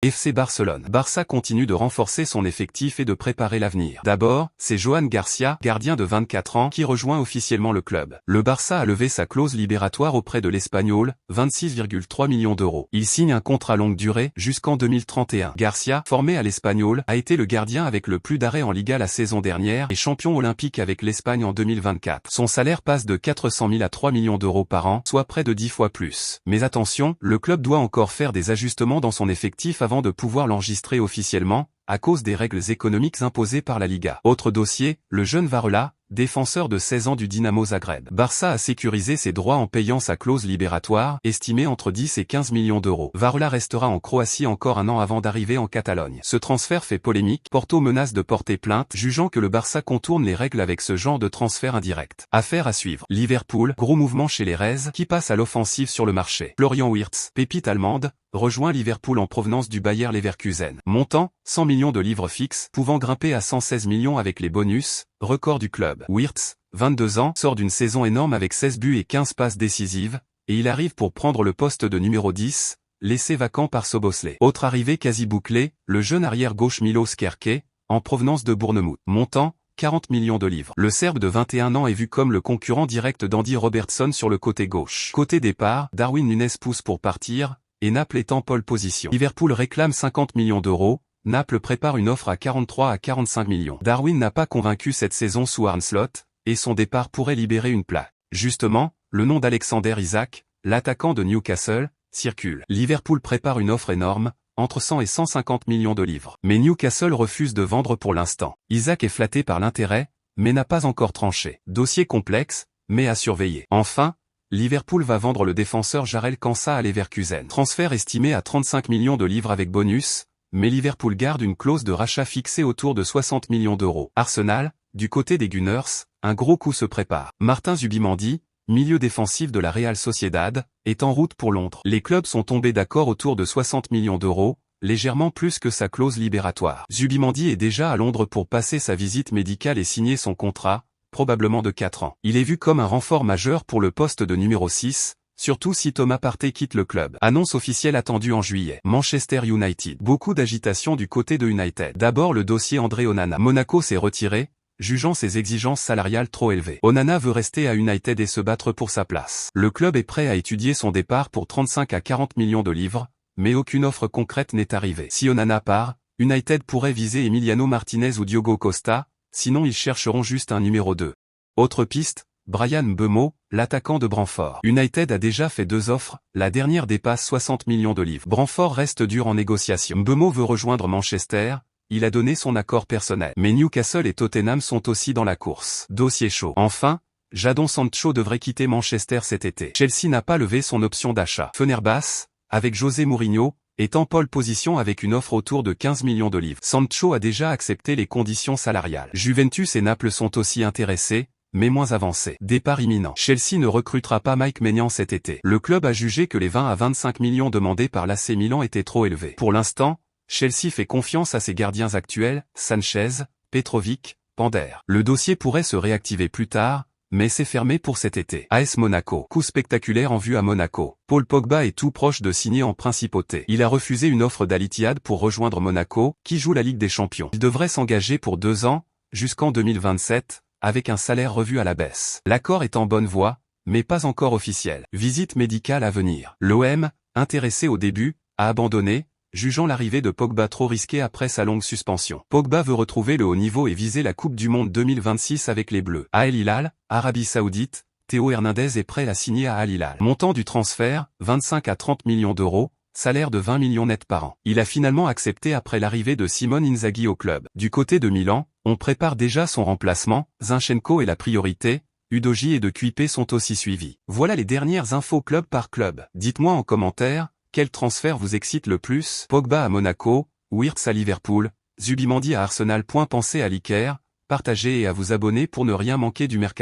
FC Barcelone. Barça continue de renforcer son effectif et de préparer l'avenir. D'abord, c'est Joan Garcia, gardien de 24 ans, qui rejoint officiellement le club. Le Barça a levé sa clause libératoire auprès de l'Espagnol, 26,3 millions d'euros. Il signe un contrat longue durée, jusqu'en 2031. Garcia, formé à l'Espagnol, a été le gardien avec le plus d'arrêts en Liga la saison dernière et champion olympique avec l'Espagne en 2024. Son salaire passe de 400 000 à 3 millions d'euros par an, soit près de 10 fois plus. Mais attention, le club doit encore faire des ajustements dans son effectif avant de pouvoir l'enregistrer officiellement, à cause des règles économiques imposées par la Liga. Autre dossier, le jeune Varela, défenseur de 16 ans du Dinamo Zagreb. Barça a sécurisé ses droits en payant sa clause libératoire, estimée entre 10 et 15 millions d'euros. Varela restera en Croatie encore un an avant d'arriver en Catalogne. Ce transfert fait polémique, Porto menace de porter plainte, jugeant que le Barça contourne les règles avec ce genre de transfert indirect. Affaire à suivre. Liverpool, gros mouvement chez les Reds, qui passe à l'offensive sur le marché. Florian Wirtz, pépite allemande, rejoint Liverpool en provenance du Bayer Leverkusen. Montant, 100 millions de livres fixes, pouvant grimper à 116 millions avec les bonus, record du club. Wirtz, 22 ans, sort d'une saison énorme avec 16 buts et 15 passes décisives, et il arrive pour prendre le poste de numéro 10, laissé vacant par Szoboszlai. Autre arrivée quasi bouclée, le jeune arrière-gauche Milos Kerké, en provenance de Bournemouth. Montant, 40 millions de livres. Le Serbe de 21 ans est vu comme le concurrent direct d'Andy Robertson sur le côté gauche. Côté départ, Darwin Núñez pousse pour partir, et Naples est en pole position. Liverpool réclame 50 millions d'euros, Naples prépare une offre à 43 à 45 millions. Darwin n'a pas convaincu cette saison sous Arne Slot, et son départ pourrait libérer une place. Justement, le nom d'Alexander Isak, l'attaquant de Newcastle, circule. Liverpool prépare une offre énorme, entre 100 et 150 millions de livres. Mais Newcastle refuse de vendre pour l'instant. Isak est flatté par l'intérêt, mais n'a pas encore tranché. Dossier complexe, mais à surveiller. Enfin, Liverpool va vendre le défenseur Jarell Quansah à Leverkusen. Transfert estimé à 35 millions de livres avec bonus, mais Liverpool garde une clause de rachat fixée autour de 60 millions d'euros. Arsenal, du côté des Gunners, un gros coup se prépare. Martin Zubimendi, milieu défensif de la Real Sociedad, est en route pour Londres. Les clubs sont tombés d'accord autour de 60 millions d'euros, légèrement plus que sa clause libératoire. Zubimendi est déjà à Londres pour passer sa visite médicale et signer son contrat, probablement de 4 ans. Il est vu comme un renfort majeur pour le poste de numéro 6, surtout si Thomas Partey quitte le club. Annonce officielle attendue en juillet. Manchester United. Beaucoup d'agitation du côté de United. D'abord le dossier André Onana. Monaco s'est retiré, jugeant ses exigences salariales trop élevées. Onana veut rester à United et se battre pour sa place. Le club est prêt à étudier son départ pour 35 à 40 millions de livres, mais aucune offre concrète n'est arrivée. Si Onana part, United pourrait viser Emiliano Martinez ou Diogo Costa, sinon ils chercheront juste un numéro 2. Autre piste, Bryan Mbeumo, l'attaquant de Brentford. United a déjà fait 2 offres, la dernière dépasse 60 millions de livres. Brentford reste dur en négociation. Mbeumo veut rejoindre Manchester, il a donné son accord personnel. Mais Newcastle et Tottenham sont aussi dans la course. Dossier chaud. Enfin, Jadon Sancho devrait quitter Manchester cet été. Chelsea n'a pas levé son option d'achat. Fenerbahçe, avec José Mourinho, est en pole position avec une offre autour de 15 millions de livres. Sancho a déjà accepté les conditions salariales. Juventus et Naples sont aussi intéressés, mais moins avancés. Départ imminent. Chelsea ne recrutera pas Mike Maignan cet été. Le club a jugé que les 20 à 25 millions demandés par l'AC Milan étaient trop élevés. Pour l'instant, Chelsea fait confiance à ses gardiens actuels, Sanchez, Petrovic, Pander. Le dossier pourrait se réactiver plus tard, mais c'est fermé pour cet été. AS Monaco. Coup spectaculaire en vue à Monaco. Paul Pogba est tout proche de signer en principauté. Il a refusé une offre d'Al Ittihad pour rejoindre Monaco, qui joue la Ligue des Champions. Il devrait s'engager pour 2 ans, jusqu'en 2027, avec un salaire revu à la baisse. L'accord est en bonne voie, mais pas encore officiel. Visite médicale à venir. L'OM, intéressé au début, a abandonné, jugeant l'arrivée de Pogba trop risquée après sa longue suspension. Pogba veut retrouver le haut niveau et viser la Coupe du Monde 2026 avec les Bleus. À Al Hilal, Arabie Saoudite, Théo Hernandez est prêt à signer à Al Hilal. Montant du transfert, 25 à 30 millions d'euros, salaire de 20 millions net par an. Il a finalement accepté après l'arrivée de Simone Inzaghi au club. Du côté de Milan, on prépare déjà son remplacement, Zinchenko est la priorité, Udogie et De Kuipe sont aussi suivis. Voilà les dernières infos club par club. Dites-moi en commentaire, quel transfert vous excite le plus? Pogba à Monaco, Wirtz à Liverpool, Zubimendi à Arsenal. Pensez à liker, partager et à vous abonner pour ne rien manquer du mercato.